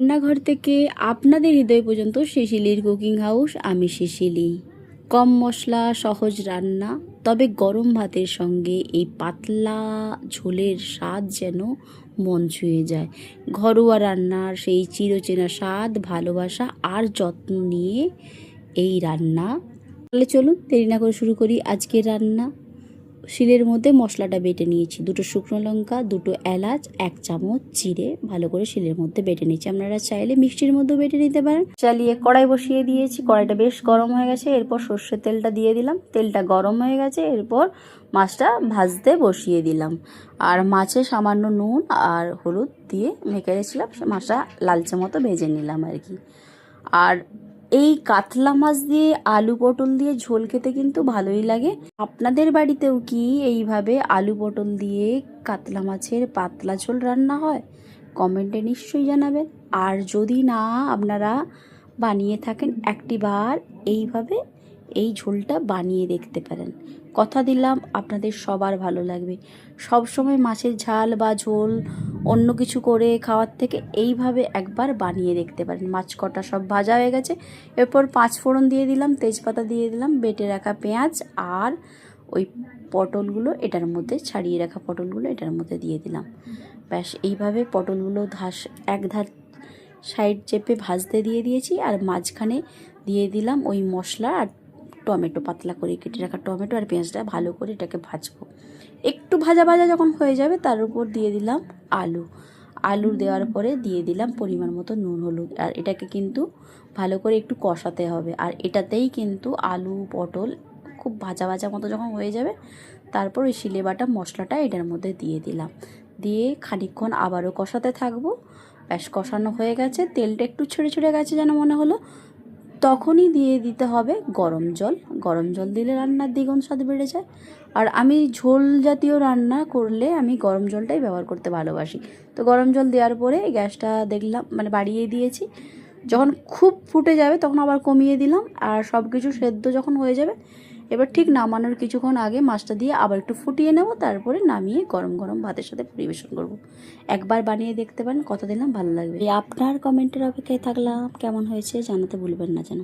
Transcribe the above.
রান্নাঘর থেকে আপনাদের হৃদয় পর্যন্ত শিশিলির কুকিং হাউস। আমি শিশিলি। কম মশলা সহজ রান্না, তবে গরম ভাতের সঙ্গে এই পাতলা ঝোলের স্বাদ যেন মন ছুঁয়ে যায়। ঘরোয়া রান্নার সেই চিরচেনা স্বাদ, ভালোবাসা আর যত্ন নিয়ে এই রান্না। তাহলে চলুন দেরি না করে শুরু করি আজকের রান্না। শিলের মধ্যে মশলাটা বেটে নিয়েছি, 2টো শুকনো লঙ্কা, 2টো এলাচ, 1 চামচ জিরে ভালো করে শিলের মধ্যে বেটে নিয়েছি। আপনারা চাইলে মিক্সির মধ্যেও বেটে নিতে পারেন। চালিয়ে কড়াই বসিয়ে দিয়েছি, কড়াইটা বেশ গরম হয়ে গেছে। এরপর সর্ষের তেলটা দিয়ে দিলাম, তেলটা গরম হয়ে গেছে। এরপর মাছটা ভাজতে বসিয়ে দিলাম, আর মাছে সামান্য নুন আর হলুদ দিয়ে মেখে রেখেছিলাম, মাছটা লালচে মতো ভেজে নিলাম আর কি। আর এই কাতলা মাছ দিয়ে আলু পটল দিয়ে ঝোল খেতে কিন্তু ভালোই লাগে। আপনাদের বাড়িতেও কি এইভাবে আলু পটল দিয়ে কাতলা মাছের পাতলা ঝোল রান্না হয়? কমেন্টে নিশ্চয়ই জানাবেন। আর যদি না আপনারা বানিয়ে থাকেন, একটিবার এইভাবে এই ঝোলটা বানিয়ে দেখতে পারেন। কথা দিলাম আপনাদের সবার ভালো লাগবে। সব সময় মাছের ঝাল বা ঝোল অন্য কিছু করে খাওয়ার থেকে এইভাবে একবার বানিয়ে দেখতে পারেন। মাছ কটা সব ভাজা হয়ে গেছে। এরপর 5 ফোড়ন দিয়ে দিলাম, তেজপাতা দিয়ে দিলাম, বেটে রাখা পেঁয়াজ আর ওই পটলগুলো এটার মধ্যে, ছাড়িয়ে রাখা পটলগুলো এটার মধ্যে দিয়ে দিলাম। ব্যাস এইভাবে পটলগুলো এক ধার সাইড চেপে ভাজতে দিয়ে দিয়েছি। আর মাঝখানে দিয়ে দিলাম ওই মশলা আর টমেটো, পাতলা করে কেটে রাখা টমেটো আর পেঁয়াজটা ভালো করে এটাকে ভাজবো। একটু ভাজা ভাজা যখন হয়ে যাবে তার উপর দিয়ে দিলাম আলু দেওয়ার পরে দিয়ে দিলাম পরিমাণ মতো নুন হলুদ। আর এটাকে কিন্তু ভালো করে একটু কষাতে হবে। আর এটাতেই কিন্তু আলু পটল খুব ভাজা ভাজা মতো যখন হয়ে যাবে, তারপর ওই শিলে বাটা মশলাটা এটার মধ্যে দিয়ে দিলাম, দিয়ে খানিকক্ষণ আবারও কষাতে থাকবো। ব্যাস কষানো হয়ে গেছে, তেলটা একটু ছেড়ে ছেড়ে গেছে যেন মনে হলো, তখনই দিয়ে দিতে হবে গরম জল। গরম জল দিলে রান্নার দ্বিগুণ স্বাদ বেড়ে যায়। আর আমি ঝোল জাতীয় রান্না করলে আমি গরম জলটাই ব্যবহার করতে ভালোবাসি। তো গরম জল দেওয়ার পরে গ্যাসটা দেখলাম বাড়িয়ে দিয়েছি। যখন খুব ফুটে যাবে তখন আবার কমিয়ে দিলাম। আর সব কিছু সেদ্ধ যখন হয়ে যাবে, এবার ঠিক নামানোর কিছুক্ষণ আগে মাছটা দিয়ে আবার একটু ফুটিয়ে নেব, তারপরে নামিয়ে গরম গরম ভাতের সাথে পরিবেশন করব। একবার বানিয়ে দেখতে পারেন, কথা দিলাম ভালো লাগবে। আপনার কমেন্টের অপেক্ষায় থাকলাম, কেমন হয়েছে জানাতে ভুলবেন না যেন।